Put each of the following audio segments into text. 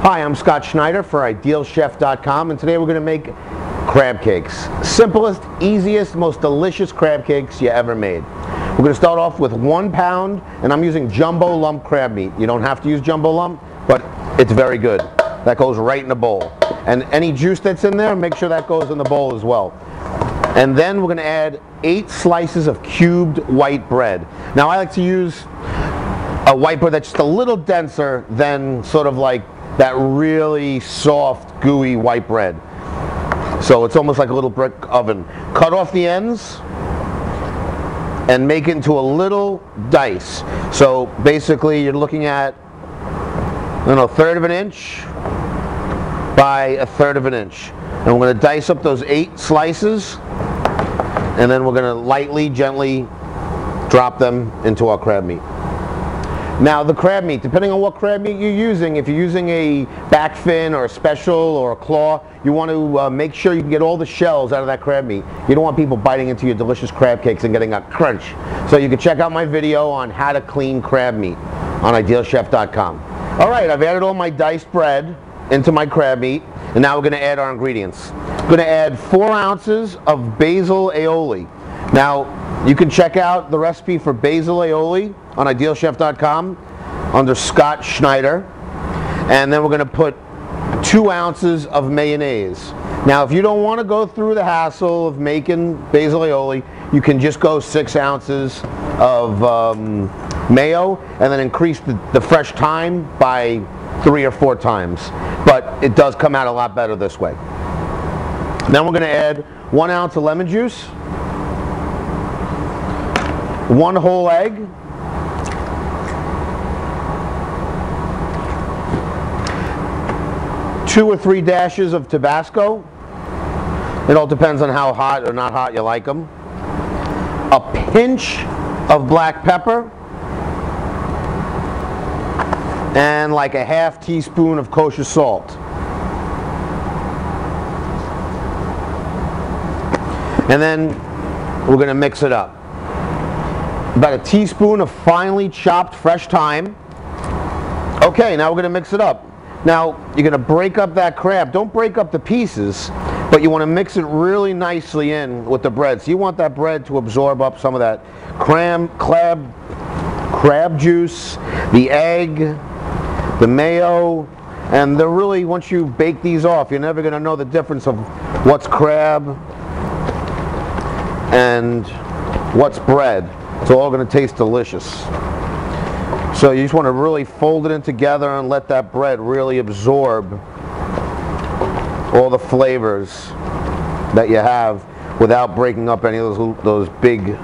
Hi, I'm Scott Schneider for IdealChef.com, and today we're going to make crab cakes. Simplest, easiest, most delicious crab cakes you ever made. We're going to start off with 1 pound, and I'm using jumbo lump crab meat. You don't have to use jumbo lump, but it's very good. That goes right in the bowl. And any juice that's in there, make sure that goes in the bowl as well. And then we're going to add 8 slices of cubed white bread. Now I like to use a white bread that's just a little denser than sort of like that really soft, gooey white bread. So it's almost like a little brick oven. Cut off the ends and make it into a little dice. So basically you're looking at, I don't know, 1/3 of an inch by 1/3 of an inch. And we're going to dice up those 8 slices, and then we're going to lightly, gently drop them into our crab meat. Now the crab meat, depending on what crab meat you're using, if you're using a back fin or a special or a claw, you want to make sure you can get all the shells out of that crab meat. You don't want people biting into your delicious crab cakes and getting a crunch. So you can check out my video on how to clean crab meat on IdealChef.com. Alright, I've added all my diced bread into my crab meat, and now we're going to add our ingredients. I'm going to add 4 ounces of basil aioli. Now, you can check out the recipe for basil aioli on IdealChef.com under Scott Schneider. And then we're going to put 2 ounces of mayonnaise. Now, if you don't want to go through the hassle of making basil aioli, you can just go 6 ounces of mayo and then increase the fresh thyme by 3 or 4 times. But it does come out a lot better this way. Then we're going to add 1 ounce of lemon juice, 1 whole egg, 2 or 3 dashes of Tabasco. It all depends on how hot or not hot you like them. A pinch of black pepper, and like a ½ teaspoon of kosher salt. And then we're going to mix it up. About a teaspoon of finely chopped fresh thyme. Okay, now we're going to mix it up. Now, you're going to break up that crab. Don't break up the pieces, but you want to mix it really nicely in with the bread. So you want that bread to absorb up some of that crab juice, the egg, the mayo, and they're really, once you bake these off, you're never going to know the difference of what's crab and what's bread. It's all going to taste delicious. So you just want to really fold it in together and let that bread really absorb all the flavors that you have without breaking up any of those big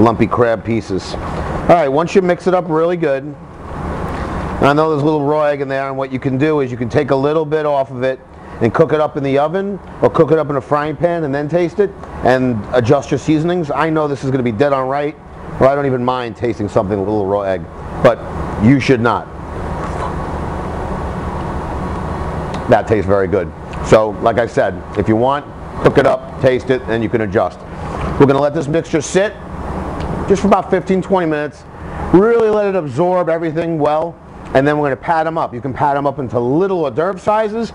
lumpy crab pieces. Alright, once you mix it up really good, and I know there's a little raw egg in there, and what you can do is you can take a little bit off of it and cook it up in the oven or cook it up in a frying pan and then taste it and adjust your seasonings. I know this is going to be dead on right, or I don't even mind tasting something with a little raw egg, but you should not. That tastes very good. So like I said, if you want, cook it up, taste it, and you can adjust. We're going to let this mixture sit just for about 15-20 minutes. Really let it absorb everything well, and then we're going to pat them up. You can pat them up into little hors d'oeuvre sizes,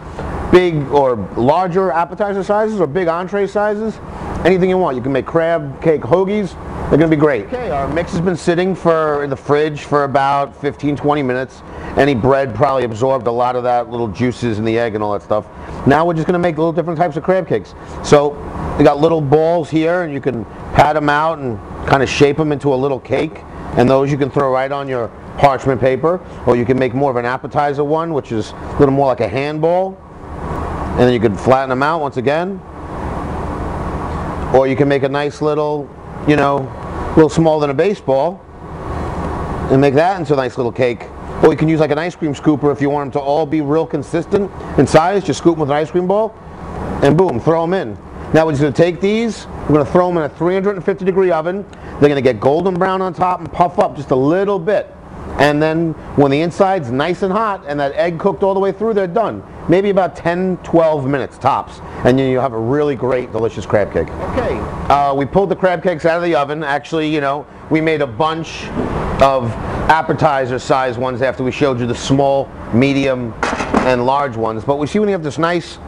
big or larger appetizer sizes, or big entree sizes. Anything you want. You can make crab cake hoagies. They're going to be great. Okay, our mix has been sitting in the fridge for about 15-20 minutes. Any bread probably absorbed a lot of that little juices in the egg and all that stuff. Now we're just going to make little different types of crab cakes. So we got little balls here, and you can pat them out and kind of shape them into a little cake. And those you can throw right on your parchment paper, or you can make more of an appetizer one, which is a little more like a handball. And then you can flatten them out once again. Or you can make a nice little, you know, a little smaller than a baseball, and make that into a nice little cake. Or you can use like an ice cream scooper if you want them to all be real consistent in size. Just scoop them with an ice cream ball, and boom, throw them in. Now we're just going to take these, we're going to throw them in a 350-degree oven. They're going to get golden brown on top and puff up just a little bit. And then when the inside's nice and hot and that egg cooked all the way through, they're done. Maybe about 10-12 minutes tops, and you'll have a really great, delicious crab cake. Okay, we pulled the crab cakes out of the oven. Actually, you know, we made a bunch of appetizer size ones after we showed you the small, medium, and large ones. But we see when you have this nice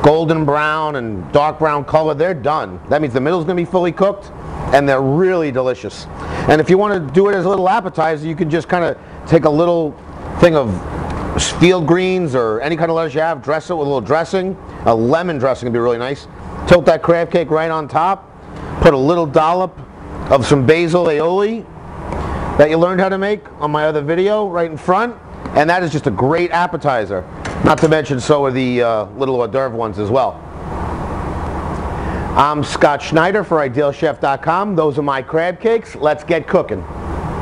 golden brown and dark brown color, they're done. That means the middle's going to be fully cooked, and they're really delicious. And if you want to do it as a little appetizer, you can just kind of take a little thing of field greens or any kind of lettuce you have, dress it with a little dressing. A lemon dressing would be really nice. Tilt that crab cake right on top. Put a little dollop of some basil aioli that you learned how to make on my other video right in front, and that is just a great appetizer. Not to mention, so are the little hors d'oeuvre ones as well. I'm Scott Schneider for IdealChef.com. Those are my crab cakes. Let's get cooking.